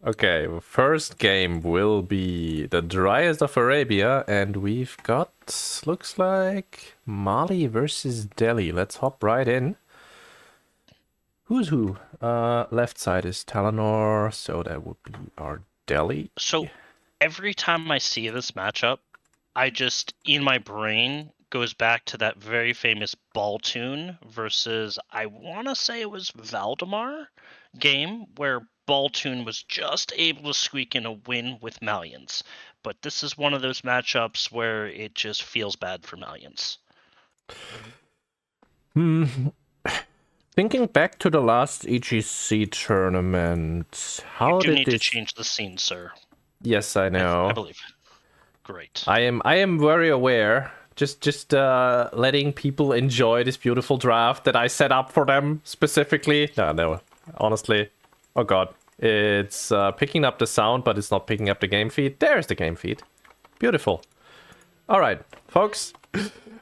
Okay, first game will be the driest of Arabia, and we've got, looks like, Mali versus Delhi. Let's hop right in. Who's who? Left side is Tarlanor, so that would be our Delhi. So every time I see this matchup, I just, in my brain, goes back to that very famous Baltoon versus, I want to say it was Valdemar game, where Baltoon was just able to squeak in a win with Malians. But this is one of those matchups where it just feels bad for Malians. Thinking back to the last EGC tournament, how You do did need this... to change the scene, sir. Yes, I know. I believe. Great. I am very aware. Just letting people enjoy this beautiful draft that I set up for them specifically. No, honestly. Oh god. It's picking up the sound, but it's not picking up the game feed. There's the game feed. Beautiful. Alright, folks.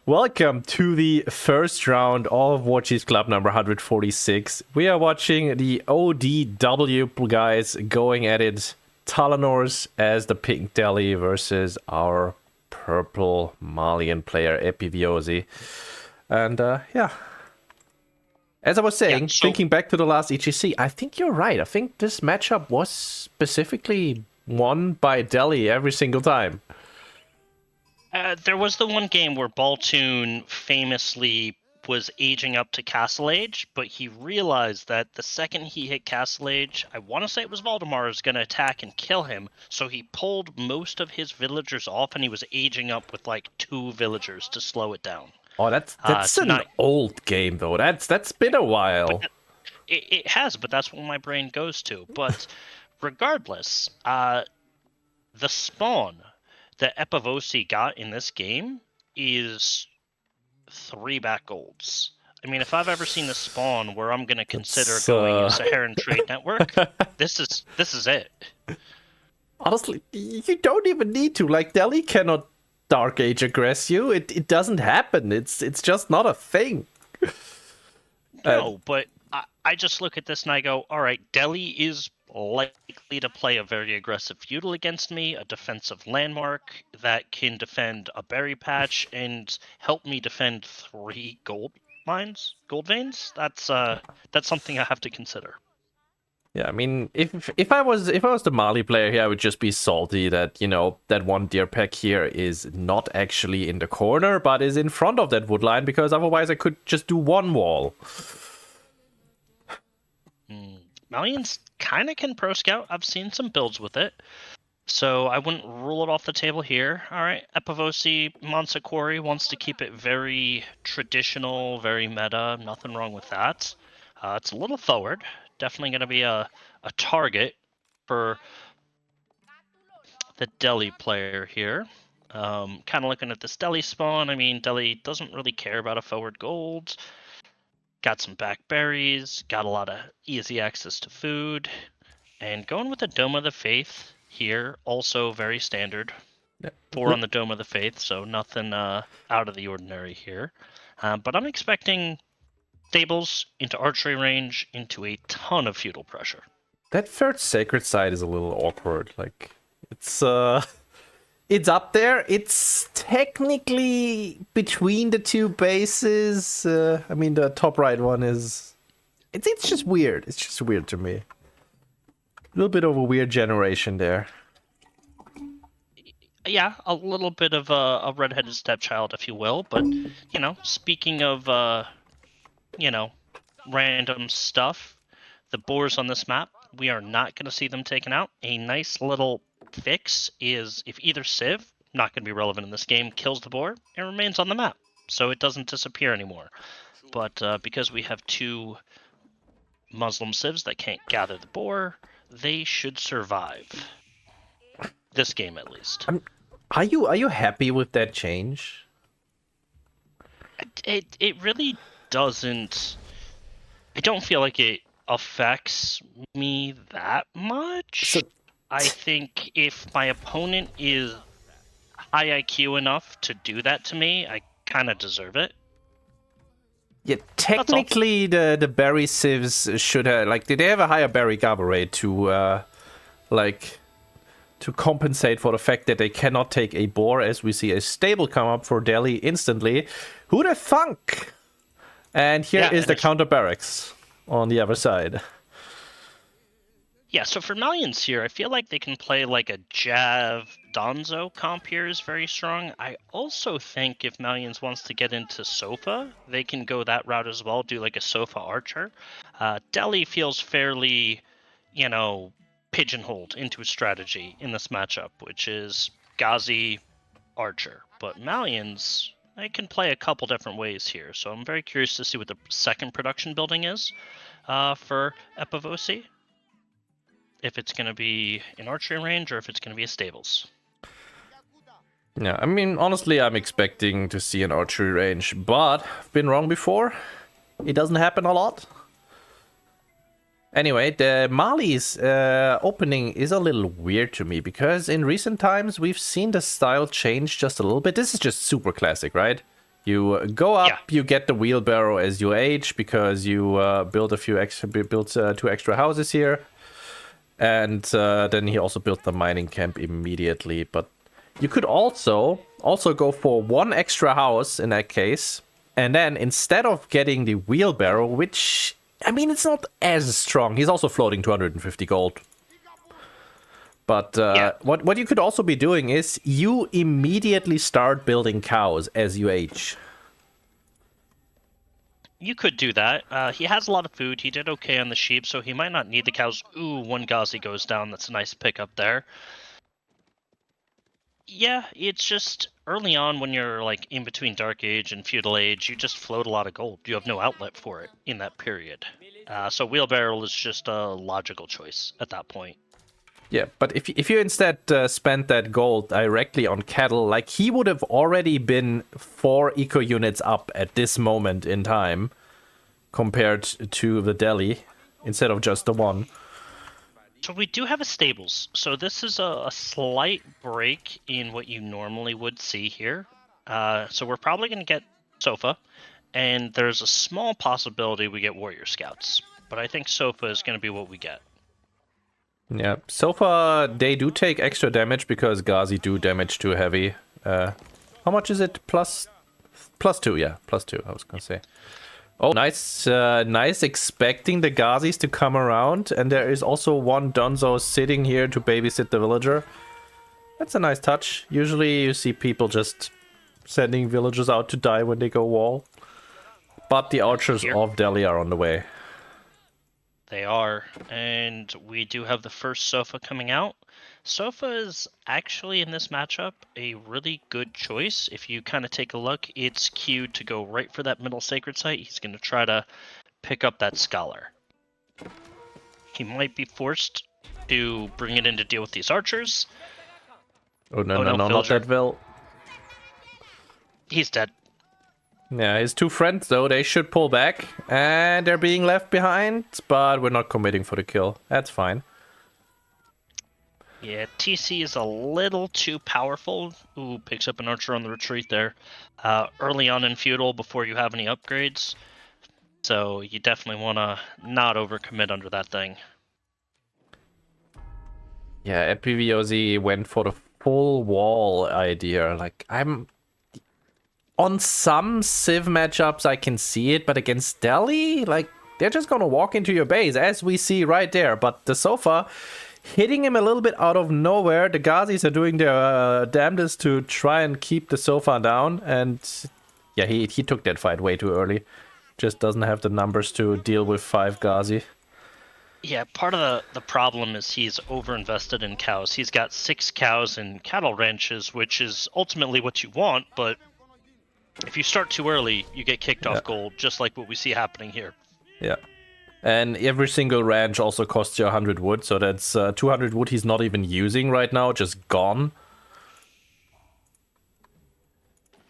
Welcome to the first round of Warchief Club number 146. We are watching the ODW guys going at it. Tarlanors as the pink Delhi versus our purple Malian player Epiviosi. And yeah. As I was saying, thinking back to the last EGC, I think you're right. I think this matchup was specifically won by Delhi every single time. There was the one game where Baltoon famously was aging up to Castle Age, but he realized that the second he hit Castle Age, I want to say it was Valdemar, is going to attack and kill him, so he pulled most of his villagers off, and he was aging up with like 2 villagers to slow it down. Oh, that's an old game, though. That's been a while. It has, but that's what my brain goes to. But regardless, the spawn that Epiviosi got in this game is 3 back golds. I mean, if I've ever seen a spawn where I'm going to consider going Saharan Trade Network, this is it. Honestly, you don't even need to. Like, Delhi cannot Dark Age aggress you. It doesn't happen. It's just not a thing. No, but I just look at this and I go, all right, Delhi is likely to play a very aggressive feudal against me, a defensive landmark that can defend a berry patch and help me defend 3 gold veins. That's something I have to consider. Yeah, I mean, if I was the Mali player here, I would just be salty that, you know, that one deer pack here is not actually in the corner, but is in front of that wood line, because otherwise I could just do one wall. Malians kind of can pro scout. I've seen some builds with it, so I wouldn't rule it off the table here. All right, Epiviosi Monsakori wants to keep it very traditional, very meta. Nothing wrong with that. It's a little forward. Definitely going to be a target for the Delhi player here. Kind of looking at this Delhi spawn. I mean, Delhi doesn't really care about a forward gold. Got some back berries, got a lot of easy access to food, and going with the Dome of the Faith here, also very standard. Yeah. 4 on the Dome of the Faith, so nothing out of the ordinary here. But I'm expecting stables into archery range, into a ton of feudal pressure. That third sacred side is a little awkward. Like, it's up there. It's technically between the 2 bases. I mean, the top right one is... It's just weird. It's just weird to me. A little bit of a weird generation there. Yeah, a little bit of a redheaded stepchild, if you will. But, you know, speaking of, you know, random stuff, the boars on this map, we are not going to see them taken out. A nice little fix is if either Civ, not going to be relevant in this game, kills the boar, it remains on the map, so it doesn't disappear anymore. But because we have 2 Muslim Civs that can't gather the boar, they should survive. This game, at least. Are you happy with that change? It really doesn't. I don't feel like it affects me that much. I think if my opponent is high IQ enough to do that to me, I kind of deserve it. Yeah, technically the berry civs should have, like, did they have a higher berry gather rate to like, to compensate for the fact that they cannot take a boar, as we see a stable come up for Delhi instantly. Who'd have thunk? And here is the counter barracks on the other side. Yeah, so for Malians here, I feel like they can play like a Jav Donzo comp here is very strong. I also think if Malians wants to get into Sofa, they can go that route as well, do like a Sofa Archer. Delhi feels fairly, you know, pigeonholed into a strategy in this matchup, which is Ghazi Archer. But Malians, they can play a couple different ways here, so I'm very curious to see what the second production building is for Epiviosi. If it's going to be an archery range or if it's going to be a stables. Yeah, I mean, honestly, I'm expecting to see an archery range, but I've been wrong before. It doesn't happen a lot. Anyway, the Mali's opening is a little weird to me, because in recent times we've seen the style change just a little bit. This is just super classic, right? You go up, you get the wheelbarrow as you age, because you build two extra houses here. And then he also built the mining camp immediately. But you could also go for one extra house in that case. And then instead of getting the wheelbarrow, which, I mean, it's not as strong. He's also floating 250 gold. But what you could also be doing is you immediately start building cows as you age. You could do that. He has a lot of food. He did okay on the sheep, so he might not need the cows. Ooh, one Ghazi goes down. That's a nice pickup there. Yeah, it's just early on when you're like in between Dark Age and Feudal Age, you just float a lot of gold. You have no outlet for it in that period. So wheelbarrow is just a logical choice at that point. Yeah, but if you instead spent that gold directly on cattle, like he would have already been 4 eco units up at this moment in time compared to the Delhi instead of just the one. So we do have a stables. So this is a slight break in what you normally would see here. So we're probably going to get Sofa, and there's a small possibility we get Warrior Scouts. But I think Sofa is going to be what we get. Yeah, so far they do take extra damage because Ghazi do damage too heavy. How much is it? Plus 2, yeah, plus 2, I was gonna say. Oh, nice, nice expecting the Ghazis to come around, and there is also one Donzo sitting here to babysit the villager. That's a nice touch. Usually you see people just sending villagers out to die when they go wall. But the archers of Delhi are on the way. They are, and we do have the first Sofa coming out. Sofa is actually, in this matchup, a really good choice. If you kind of take a look, it's queued to go right for that middle sacred site. He's going to try to pick up that Scholar. He might be forced to bring it in to deal with these archers. Oh, no, not that well. He's dead. Yeah, his 2 friends, though, they should pull back. And they're being left behind, but we're not committing for the kill. That's fine. Yeah, TC is a little too powerful. Ooh, picks up an archer on the retreat there. Early on in Feudal, before you have any upgrades. So you definitely want to not overcommit under that thing. Yeah, Epiviosi went for the full wall idea. Like, on some Civ matchups, I can see it, but against Delhi, like, they're just gonna walk into your base, as we see right there. But the Sofa hitting him a little bit out of nowhere. The Ghazis are doing their damnedest to try and keep the Sofa down. And yeah, he took that fight way too early. Just doesn't have the numbers to deal with 5 Ghazi. Yeah, part of the problem is he's overinvested in cows. He's got 6 cows and cattle ranches, which is ultimately what you want, but if you start too early, you get kicked off gold, just like what we see happening here. Yeah. And every single ranch also costs you 100 wood, so that's 200 wood he's not even using right now, just gone.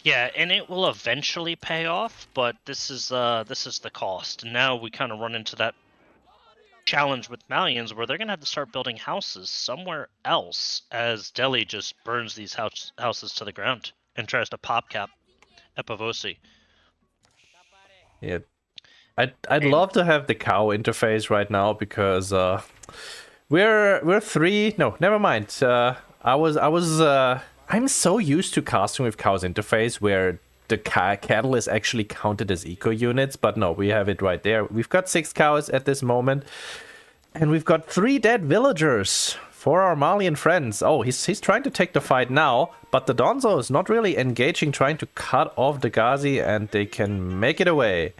Yeah, and it will eventually pay off, but this is the cost. And now we kind of run into that challenge with Malians where they're going to have to start building houses somewhere else as Delhi just burns these houses to the ground and tries to pop cap Epiviosi. Yeah, I'd love to have the cow interface right now because We're 3. No, never mind. I'm so used to casting with cows interface where the cattle is actually counted as eco units, but no, we have it right there. We've got 6 cows at this moment, and we've got 3 dead villagers for our Malian friends. Oh, he's trying to take the fight now, but the Donzo is not really engaging, trying to cut off the Ghazi, and they can make it away.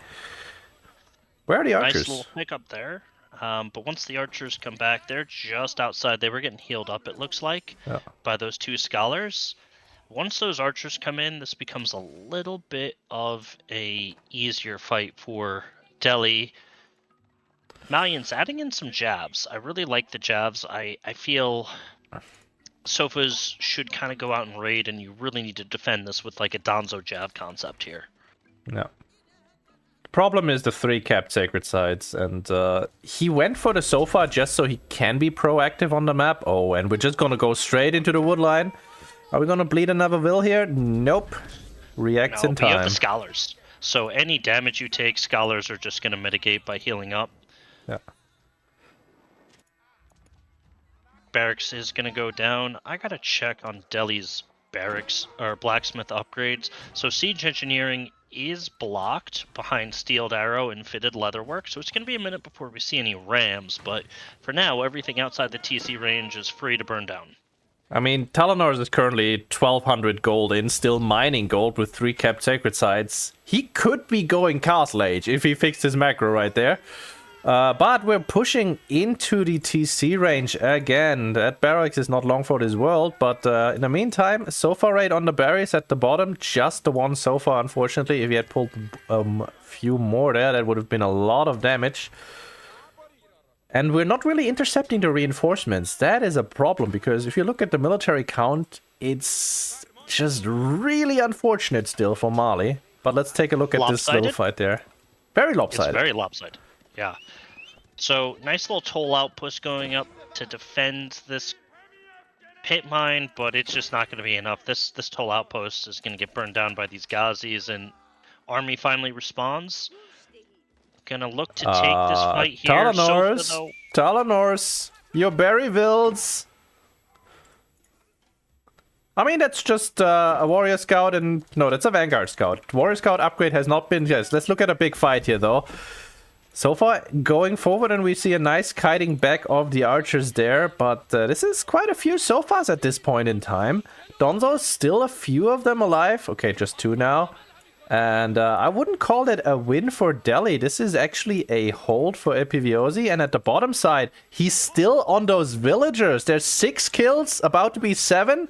Where are the archers? Nice little pickup there. But once the archers come back, they're just outside. They were getting healed up, it looks like, by those 2 scholars. Once those archers come in, this becomes a little bit of a easier fight for Delhi. Malians adding in some jabs. I really like the jabs. I feel Sofas should kind of go out and raid, and you really need to defend this with like a Donzo jab concept here. Yeah. Problem is the 3 capped sacred sites, and he went for the Sofa just so he can be proactive on the map. Oh, and we're just gonna go straight into the wood line. Are we gonna bleed another Vil here? Nope. Reacts in time. You have the scholars, so any damage you take, scholars are just gonna mitigate by healing up. Yeah. Barracks is gonna go down. I gotta check on Delhi's barracks or blacksmith upgrades. So siege engineering is blocked behind steeled arrow and fitted leatherwork, so it's going to be a minute before we see any rams, but for now everything outside the TC range is free to burn down. I mean, Tarlanors is currently 1200 gold in, still mining gold with 3 capped sacred sites. He could be going Castle Age if he fixed his macro right there. But we're pushing into the TC range again. That barracks is not long for this world, but in the meantime, Sofa raid on the berries at the bottom. Just the one Sofa, unfortunately. If he had pulled a few more there, that would have been a lot of damage. And we're not really intercepting the reinforcements. That is a problem, because if you look at the military count, it's just really unfortunate still for Mali. But let's take a look at this little fight there. Very lopsided. It's very lopsided. Yeah. So, nice little toll outpost going up to defend this pit mine, but it's just not going to be enough. This toll outpost is going to get burned down by these Ghazis, and army finally responds. Gonna look to take this fight here. Tarlanors, your berry vills. I mean, that's just a warrior scout, and no, that's a vanguard scout. Warrior scout upgrade has not been. Yes, let's look at a big fight here, though. So far, going forward, and we see a nice kiting back of the archers there, but this is quite a few Sofas at this point in time. Donzo, still a few of them alive. Okay, just 2 now. And I wouldn't call it a win for Delhi. This is actually a hold for Epiviosi, and at the bottom side, he's still on those villagers. There's 6 kills, about to be 7.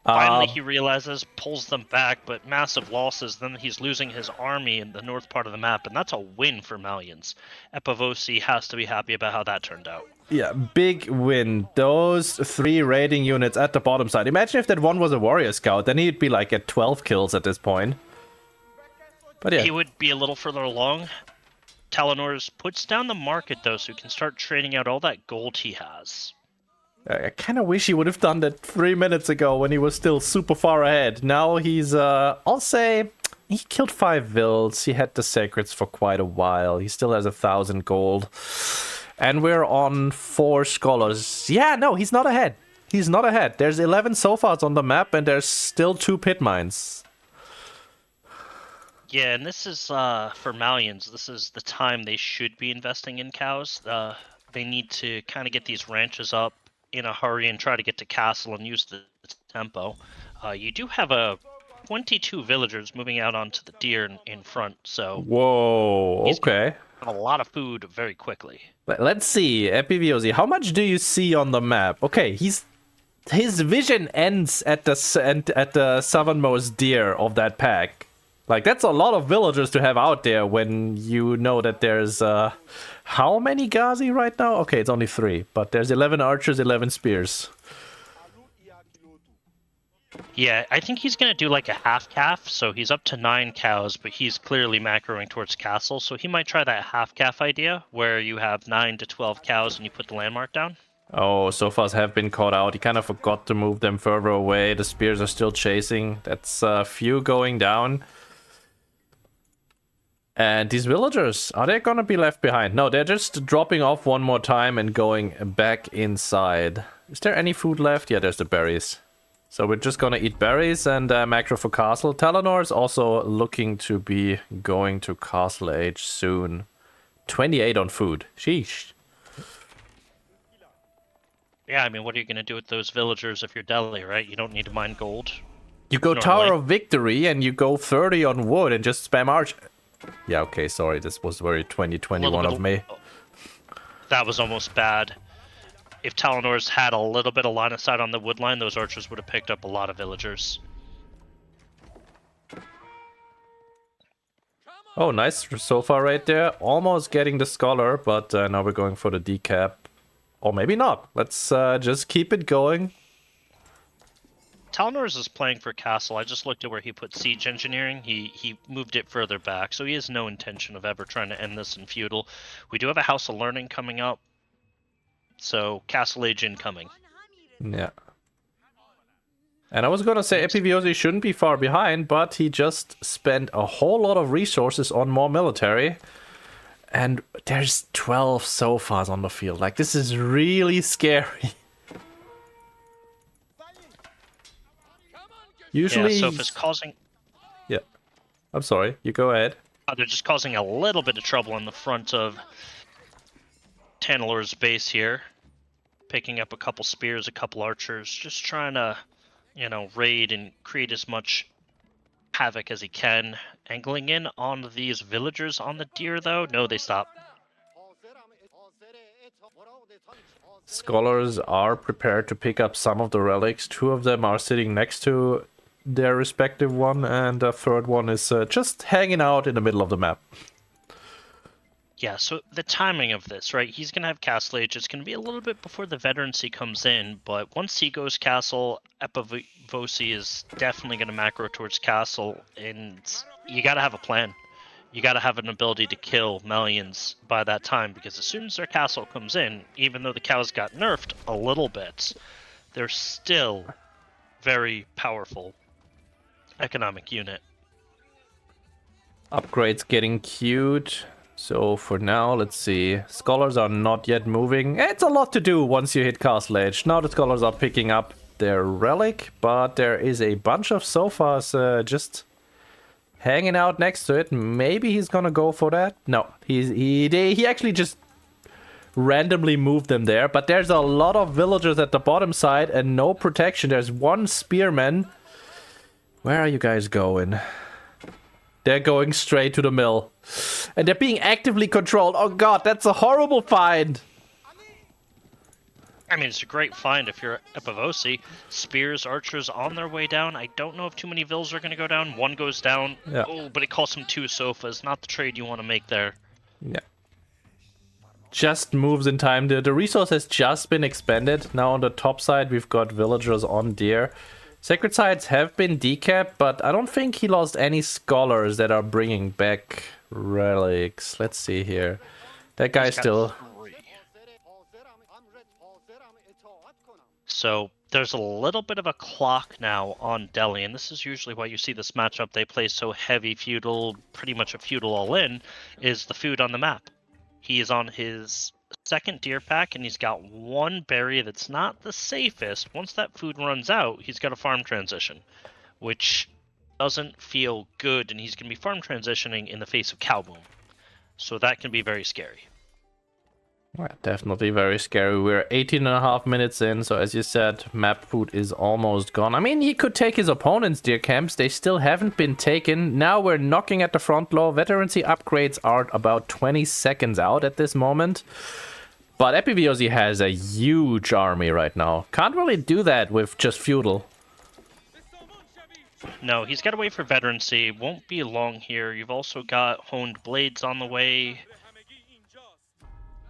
Finally, he realizes, pulls them back, but massive losses. Then he's losing his army in the north part of the map, and that's a win for Malians. Epiviosi has to be happy about how that turned out. Yeah, big win. Those 3 raiding units at the bottom side. Imagine if that one was a warrior scout, then he'd be like at 12 kills at this point. But yeah. He would be a little further along. Tarlanors puts down the market, though, so he can start trading out all that gold he has. I kind of wish he would have done that 3 minutes ago when he was still super far ahead. Now he's, I'll say, he killed 5 vills. He had the sacreds for quite a while. He still has 1,000 gold. And we're on 4 scholars. Yeah, no, he's not ahead. He's not ahead. There's 11 Sofas on the map, and there's still 2 pit mines. Yeah, and this is, for Malians, this is the time they should be investing in cows. They need to kind of get these ranches up in a hurry and try to get to castle and use the tempo. You do have 22 villagers moving out onto the deer in front, so... Whoa, okay. A lot of food very quickly. Let's see, Epiviosi, how much do you see on the map? Okay, his vision ends at the southernmost deer of that pack. Like, that's a lot of villagers to have out there when you know that there's, how many Ghazi right now? Okay, it's only 3, but there's 11 archers, 11 spears. Yeah, I think he's going to do like a half calf, so he's up to 9 cows, but he's clearly macroing towards castle, so he might try that half calf idea, where you have 9 to 12 cows and you put the landmark down. Oh, Sofas have been caught out. He kind of forgot to move them further away. The spears are still chasing. That's a few going down. And these villagers, are they gonna be left behind? No, they're just dropping off one more time and going back inside. Is there any food left? Yeah, there's the berries. So we're just gonna eat berries and macro for castle. Tarlanors also looking to be going to castle age soon. 28 on food. Sheesh. Yeah, I mean, what are you going to do with those villagers if you're Delhi, right? You don't need to mine gold. You go normally. Tower of Victory and you go 30 on wood and just spam arch. Yeah, okay, sorry. This was very 2021 of me. That was almost bad. If Tarlanors had a little bit of line of sight on the wood line, those archers would have picked up a lot of villagers. Oh, nice so far right there. Almost getting the scholar, but now we're going for the decap. Or maybe not. Let's just keep it going. Tarlanors is playing for castle. I just looked at where he put siege engineering. He moved it further back, so he has no intention of ever trying to end this in feudal. We do have a House of Learning coming up, so castle age incoming. Yeah. And I was gonna say Epiviosi shouldn't be far behind, but he just spent a whole lot of resources on more military. And there's 12 sofas on the field. Like, this is really scary. Usually... Yeah, Sofa's causing... Yeah. I'm sorry. You go ahead. They're just causing a little bit of trouble in the front of Tarlanors' base here. Picking up a couple spears, a couple archers. Just trying to, you know, raid and create as much havoc as he can. Angling in on these villagers on the deer, though. No, they stop. Scholars are prepared to pick up some of the relics. 2 of them are sitting next to their respective one, and a third one is just hanging out in the middle of the map. Yeah, so the timing of this, right? He's going to have Castle Age. It's going to be a little bit before the veterancy comes in, but once he goes Castle, Epiviosi is definitely going to macro towards Castle, and you got to have a plan. You got to have an ability to kill Malians by that time, because as soon as their castle comes in, even though the cows got nerfed a little bit, they're still very powerful economic unit. Upgrades getting queued. So for now, let's see. Scholars are not yet moving. It's a lot to do once you hit Castle Age. Now the scholars are picking up their relic, but there is a bunch of sofas just hanging out next to it. Maybe he's gonna go for that. No, he actually just randomly moved them there. But there's a lot of villagers at the bottom side and no protection. There's one spearman. Where are you guys going? They're going straight to the mill. And they're being actively controlled. Oh god, that's a horrible find. I mean, it's a great find if you're Epiviosi. Spears, archers on their way down. I don't know if too many vills are going to go down. One goes down. Yeah. Oh, but it costs him 2 sofas. Not the trade you want to make there. Yeah. Just moves in time. The resource has just been expended. Now on the top side, we've got villagers on deer. Sacred sites have been decapped, but I don't think he lost any scholars that are bringing back relics. Let's see here. That guy's still... 3. So there's a little bit of a clock now on Delhi, and this is usually why you see this matchup. They play so heavy feudal, pretty much a feudal all-in, is the food on the map. He is on his second deer pack, and he's got 1 berry that's not the safest. Once that food runs out, he's got a farm transition, which doesn't feel good, and he's going to be farm transitioning in the face of cow boom. So that can be very scary. Well, definitely very scary. We're 18.5 minutes in, so as you said, map food is almost gone. I mean, he could take his opponent's deer camps. They still haven't been taken. Now we're knocking at the front door. Veterancy upgrades are about 20 seconds out at this moment. But Epiviosi has a huge army right now. Can't really do that with just feudal. No, he's got to wait for veterancy. Won't be long here. You've also got honed blades on the way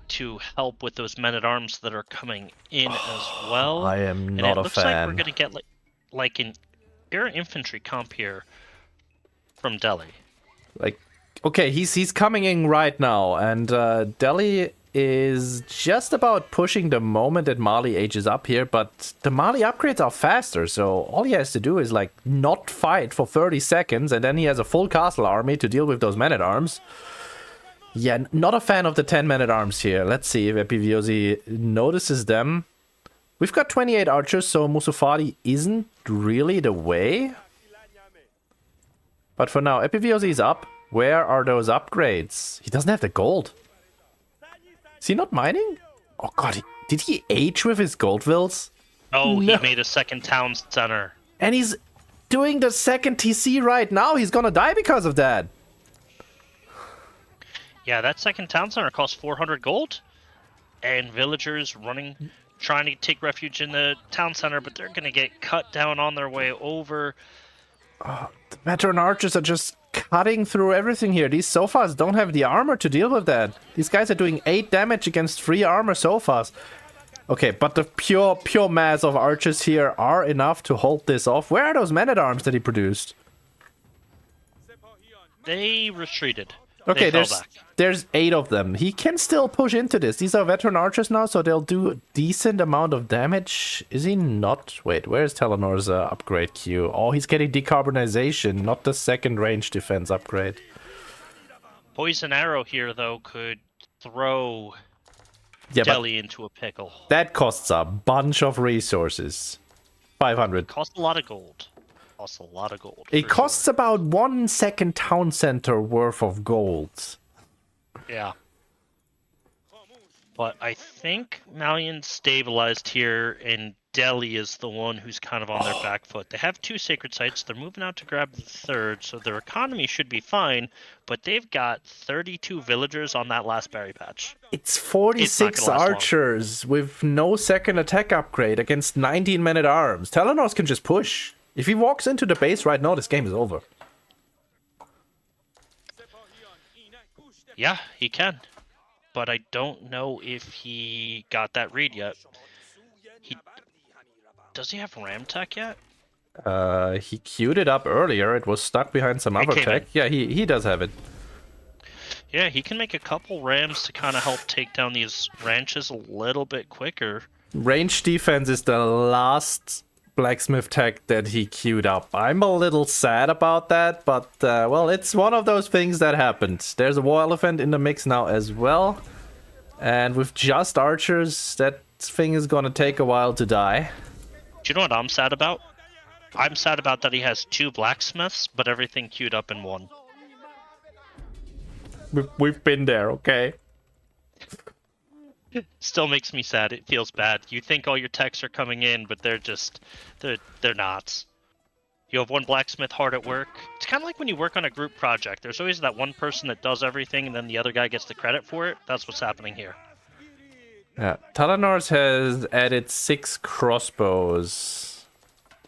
to help with those men-at-arms that are coming in as well. I am not a fan. And it looks like we're going to get like an air infantry comp here from Delhi. Like, okay, he's coming in right now, and Delhi is just about pushing the moment that Mali ages up here, but the Mali upgrades are faster, so all he has to do is like not fight for 30 seconds, and then he has a full castle army to deal with those men-at-arms. Yeah, not a fan of the 10 men-at-arms here. Let's see if Epiviosi notices them. We've got 28 archers, so Musufadi isn't really the way. But for now, Epiviosi is up. Where are those upgrades? He doesn't have the gold. Is he not mining? Oh god, did he age with his gold vills? Oh, No. he made a second town center. And he's doing the second TC right now. He's gonna die because of that. Yeah, that second town center costs 400 gold. And villagers trying to take refuge in the town center, but they're going to get cut down on their way over. The veteran archers are just cutting through everything here. These sofas don't have the armor to deal with that. These guys are doing 8 damage against 3 armor sofas. Okay, but the pure mass of archers here are enough to hold this off. Where are those men-at-arms that he produced? They retreated. Okay, They fell back. there's 8 of them. He can still push into this. These are veteran archers now, so they'll do a decent amount of damage. Is he not? Wait, where's Tarlanor's upgrade queue? Oh, he's getting decarbonization, not the second range defense upgrade. Poison arrow here, though, could throw Yeah, but Delhi into a pickle. that costs a bunch of resources. 500. Costs a lot of gold. Costs a lot of gold. It for costs sure. about 1 second town center worth of gold. Yeah. But I think Malians stabilized here, and Delhi is the one who's kind of on their back foot. They have 2 sacred sites. They're moving out to grab the 3rd, so their economy should be fine. But they've got 32 villagers on that last berry patch. It's 46 gonna last long. archers with no second attack upgrade against 19 men-at-arms. Tarlanors can just push. If he walks into the base right now, this game is over. Yeah, he can. But I don't know if he got that read yet. Does he have ram tech yet? He queued it up earlier. It was stuck behind some other came tech. in. Yeah, he does have it. Yeah, he can make a couple rams to kind of help take down these ranches a little bit quicker. Range defense is the last blacksmith tech that he queued up. I'm a little sad about that, but well, it's one of those things that happened. There's a war elephant in the mix now as well. And with just archers, that thing is gonna take a while to die. Do you know what I'm sad about? I'm sad about that he has 2 blacksmiths, but everything queued up in 1. We've been there, okay? Still makes me sad. It feels bad. You think all your techs are coming in, but they're not. You have 1 blacksmith hard at work. It's kind of like when you work on a group project. There's always that one person that does everything, and then the other guy gets the credit for it. That's what's happening here. Yeah, Tarlanors has added 6 crossbows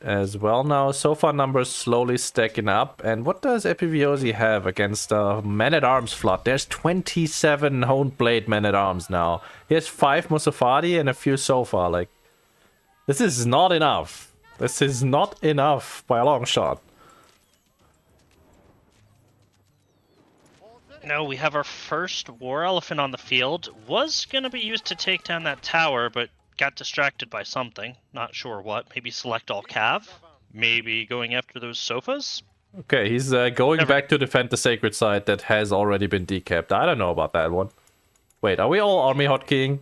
as well now. So far, numbers slowly stacking up. And what does Epiviosi have against men-at-arms flood? There's 27 honed blade men-at-arms now. He has 5 Musafadi and a few so far. Like, this is not enough. This is not enough by a long shot. No, we have our first war elephant on the field. Was going to be used to take down that tower, but got distracted by something. Not sure what. Maybe select all cav? Maybe going after those sofas? Okay, he's going back to defend the sacred site that has already been decapped. I don't know about that one. Wait, are we all army hotkeying?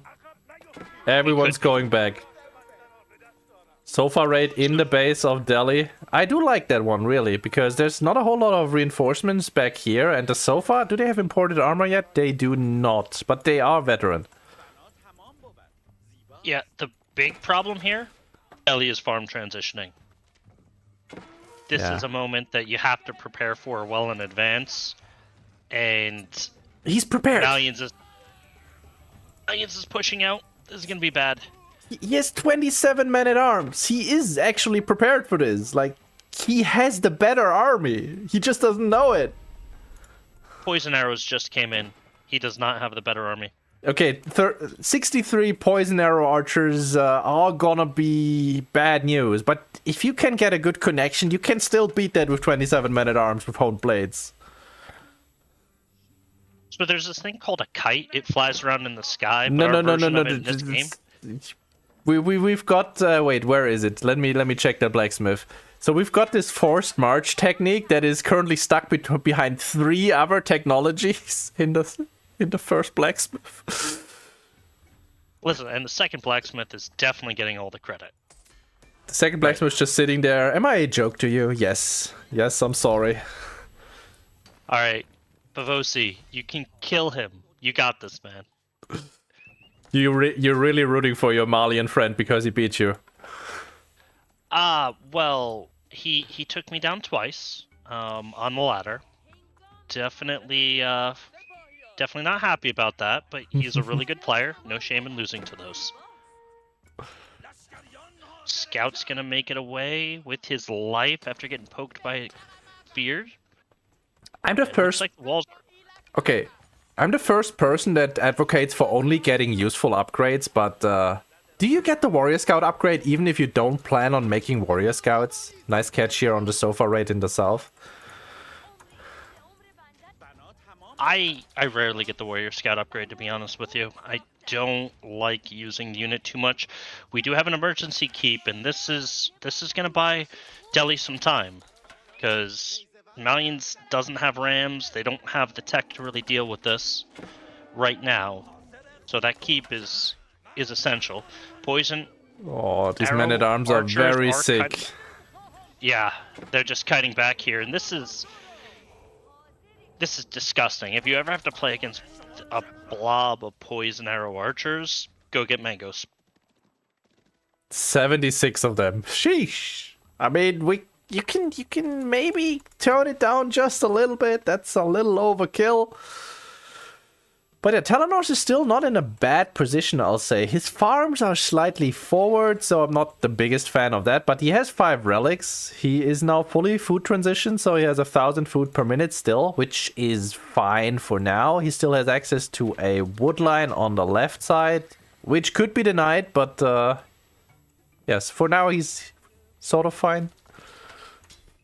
Everyone's going back. Sofa raid in the base of Delhi. I do like that one, really, because there's not a whole lot of reinforcements back here. And the Sofa, do they have imported armor yet? They do not, but they are veteran. Yeah, the big problem here, Ellie is farm transitioning. This Yeah. is a moment that you have to prepare for well in advance, and He's prepared. Malians is pushing out. This is gonna be bad. He has 27 men-at-arms. He is actually prepared for this. Like, he has the better army. He just doesn't know it. Poison arrows just came in. He does not have the better army. Okay, 63 poison arrow archers are gonna be bad news, but if you can get a good connection, you can still beat that with 27 men-at-arms with honed blades. It's So there's this thing called a kite. It flies around in the sky. No, but no, our no, no, version no. of it in this game. We've got. Wait, where is it? Let me check the blacksmith. So we've got this forced march technique that is currently stuck behind 3 other technologies in the first blacksmith. Listen, and the second blacksmith is definitely getting all the credit. The second blacksmith's just sitting there. Am I a joke to you? Yes. Yes, I'm sorry. All right, Epiviosi, you can kill him. You got this, man. You're really rooting for your Malian friend because he beat you. Well, he took me down twice on the ladder. Definitely not happy about that, but he's a really good player. No shame in losing to those. Scout's gonna make it away with his life after getting poked by a beard. I'm the first. Like the walls. Okay, I'm the first person that advocates for only getting useful upgrades, but do you get the Warrior Scout upgrade even if you don't plan on making Warrior Scouts? Nice catch here on the sofa raid in the south. I rarely get the Warrior Scout upgrade, to be honest with you. I don't like using the unit too much. We do have an emergency keep, and this is gonna buy Delhi some time, because Malians doesn't have rams. They don't have the tech to really deal with this right now. So that keep is essential. Poison. Oh, these men-at-arms are very sick. Yeah, they're just kiting back here, and this is disgusting. If you ever have to play against a blob of poison arrow archers, go get mangoes. 76 of them. Sheesh. I mean, you can maybe tone it down just a little bit. That's a little overkill. But yeah, Tarlanors is still not in a bad position, I'll say. His farms are slightly forward, so I'm not the biggest fan of that. But he has 5 relics. He is now fully food transitioned, so he has 1,000 food per minute still, which is fine for now. He still has access to a wood line on the left side, which could be denied, but yes, for now he's sort of fine.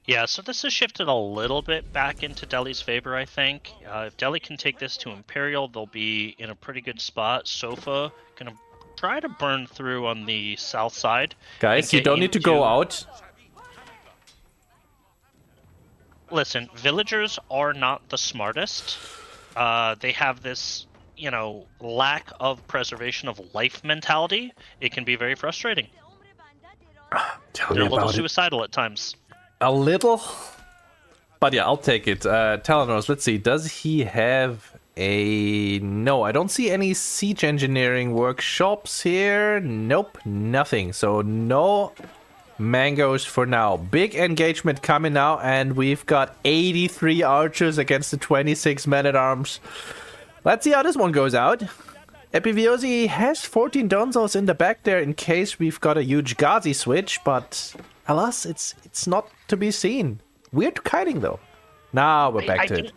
Yeah, so this has shifted a little bit back into Delhi's favor, I think. If Delhi can take this to Imperial, they'll be in a pretty good spot. Sofa gonna try to burn through on the south side. Guys, you don't need to go out. Listen, villagers are not the smartest. They have this, lack of preservation of life mentality. It can be very frustrating. They're a little suicidal at times. A little, but yeah, I'll take it. Tarlanors, let's see. Does he have a... No, I don't see any siege engineering workshops here. Nope, nothing. So no mangoes for now. Big engagement coming now, and we've got 83 archers against the 26 men-at-arms. Let's see how this one goes out. Epiviosi has 14 Donzos in the back there in case we've got a huge Ghazi switch, but alas, it's not to be seen. Weird kiting though. Now we're back to it.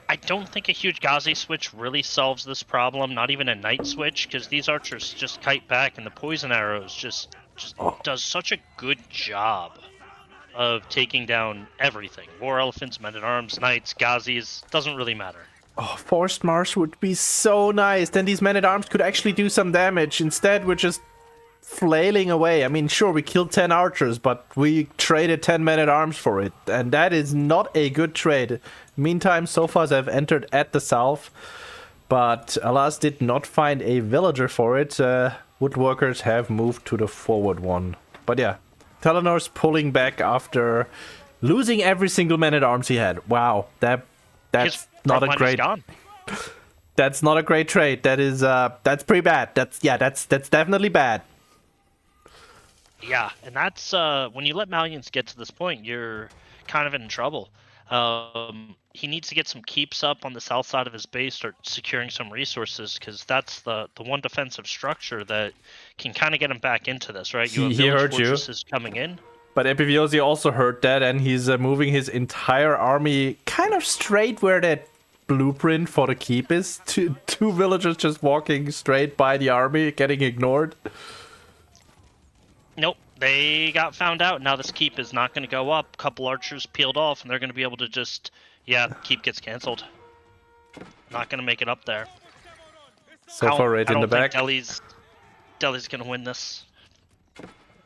I don't think a huge Ghazi switch really solves this problem, not even a night switch, because these archers just kite back and the poison arrows just does such a good job of taking down everything. War elephants, men-at-arms, knights, Ghazis, doesn't really matter. Oh, forced march would be so nice. Then these men-at-arms could actually do some damage. Instead, we're just flailing away. I mean, sure, we killed 10 archers, but we traded 10 men-at-arms for it. And that is not a good trade. Meantime, sofas have entered at the south, but alas, did not find a villager for it. Woodworkers have moved to the forward one. But yeah, Tarlanors pulling back after losing every single man-at-arms he had. Wow, that's not a great... That's not a great trade. That is that's pretty bad. That's definitely bad. Yeah, and that's when you let Malians get to this point, you're kind of in trouble. He needs to get some keeps up on the south side of his base, start securing some resources, because that's the one defensive structure that can kind of get him back into this, right? You have he heard you. Coming in. But Epiviosi also heard that, and he's moving his entire army kind of straight where that blueprint for the keep is. Two villagers just walking straight by the army, getting ignored. Nope, they got found out. Now this keep is not going to go up. A couple archers peeled off, and they're going to be able to just... Yeah, keep gets cancelled. not going to make it up there. So far, right in the back. I don't think Delhi's going to win this.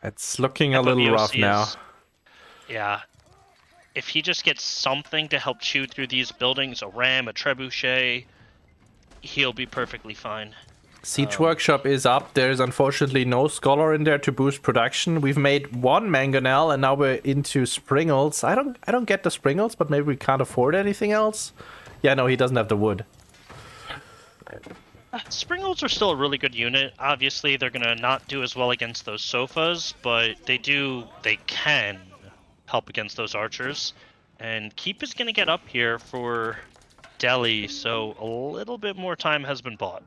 It's looking a little rough now. Yeah. If he just gets something to help chew through these buildings, a ram, a trebuchet, he'll be perfectly fine. Siege Workshop is up. There's unfortunately no Scholar in there to boost production. We've made one Mangonel and now we're into Springles. I don't get the Springles, but maybe we can't afford anything else. Yeah, no, he doesn't have the wood. Springles are still a really good unit. Obviously, they're gonna not do as well against those sofas, but they can help against those archers. And Keep is gonna get up here for Delhi, so a little bit more time has been bought.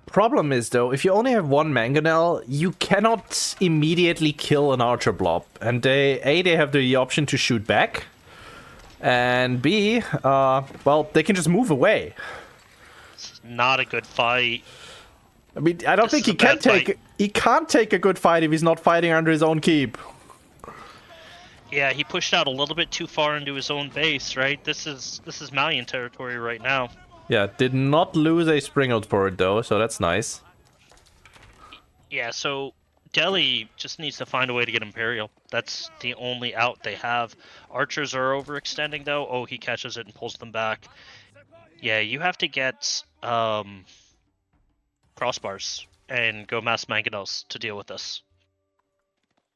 Problem is, though, if you only have one Mangonel, you cannot immediately kill an archer blob. And they have the option to shoot back. And B, well, they can just move away. It's not a good fight. I mean, I don't think he can't take a good fight if he's not fighting under his own keep. Yeah, he pushed out a little bit too far into his own base, right? This is Malian territory right now. Yeah, did not lose a Springald for it though, so that's nice. Yeah, so Delhi just needs to find a way to get Imperial. That's the only out they have. Archers are overextending though. Oh, he catches it and pulls them back. Yeah, you have to get crossbars and go mass mangonels to deal with this.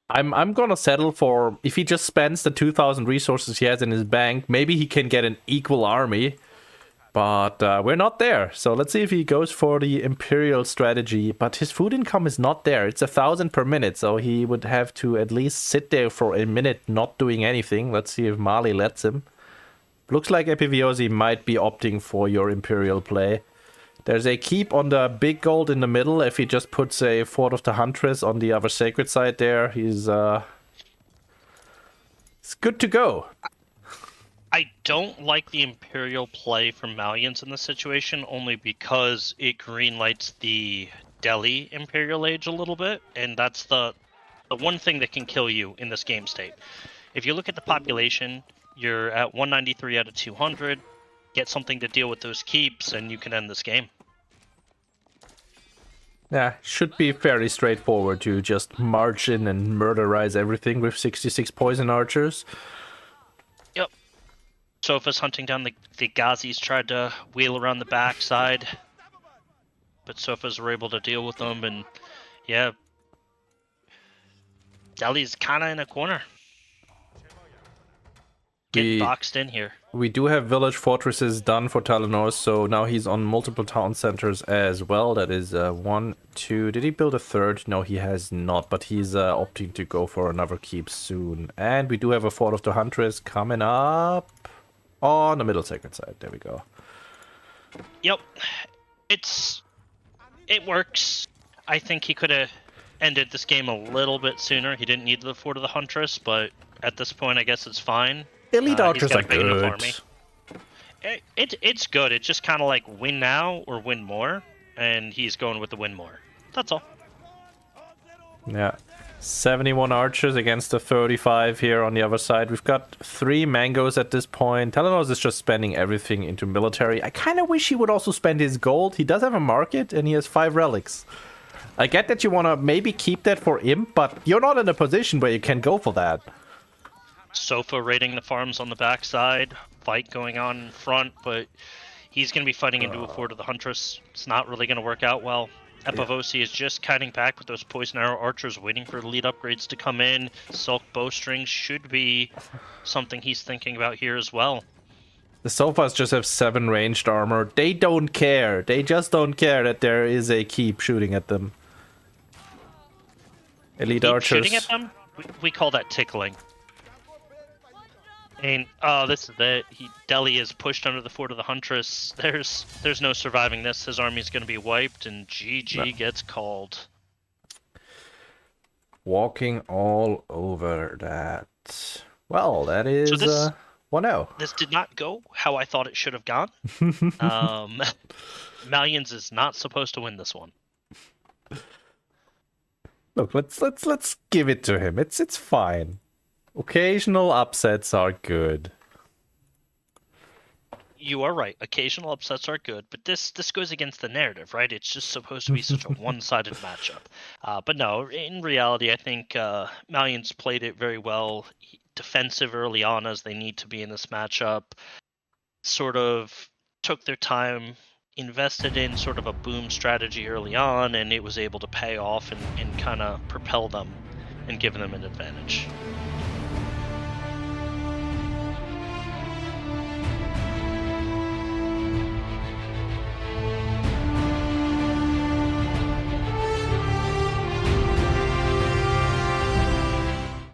I'm gonna settle for, if he just spends the 2,000 resources he has in his bank, maybe he can get an equal army. But we're not there, so let's see if he goes for the Imperial strategy. But his food income is not there. It's 1,000 per minute, so he would have to at least sit there for a minute not doing anything. Let's see if Mali lets him. Looks like Epiviosi might be opting for your Imperial play. There's a keep on the big gold in the middle. If he just puts a Fort of the Huntress on the other sacred side there, he's it's good to go. I don't like the Imperial play from Malians in this situation, only because it greenlights the Delhi Imperial Age a little bit, and that's the one thing that can kill you in this game state. If you look at the population, you're at 193 out of 200, get something to deal with those keeps, and you can end this game. Yeah, should be fairly straightforward to just march in and murderize everything with 66 poison archers. Yep. Sofa's hunting down the Ghazis, tried to wheel around the backside, but Sofas were able to deal with them, and yeah, Delhi's kind of in a corner. Getting boxed in here. We do have village fortresses done for Tarlanors, so now he's on multiple town centers as well. That is 1, 2. Did he build a third? No, he has not, but he's opting to go for another keep soon. And we do have a Fort of the Huntress coming up on the middle sacred side. There we go. Yep. It works. I think he could have ended this game a little bit sooner. He didn't need the Fort of the Huntress, but at this point, I guess it's fine. Elite archers are good. It's good. It's just kind of like win now or win more, and he's going with the win more. That's all. Yeah. 71 archers against the 35 here on the other side. We've got 3 mangoes at this point. Tarlanors is just spending everything into military. I kind of wish he would also spend his gold. He does have a market, and he has 5 relics. I get that you want to maybe keep that for Imp, but you're not in a position where you can go for that. Sofa raiding the farms on the backside, fight going on in front, but he's going to be fighting into a Fort of the Huntress. It's not really going to work out well. Epiviosi is just kiting back with those poison arrow archers, waiting for elite upgrades to come in. Silk bowstring should be something he's thinking about here as well. The Sofas just have 7 ranged armor. They don't care. They just don't care that there is a keep shooting at them. Elite archers. Shooting at them? We call that tickling. And this is it. Delhi is pushed under the Fort of the Huntress. There's no surviving this. His army's going to be wiped, and GG gets called. Walking all over that. Well, that is 1-0. This did not go how I thought it should have gone. Malians is not supposed to win this one. Look, let's give it to him. It's fine. Occasional upsets are good. You are right. Occasional upsets are good, but this goes against the narrative, right? It's just supposed to be such a one-sided matchup. But no, in reality, I think Malians played it very well. Defensive early on as they need to be in this matchup. Sort of took their time, invested in sort of a boom strategy early on, and it was able to pay off and kind of propel them and give them an advantage.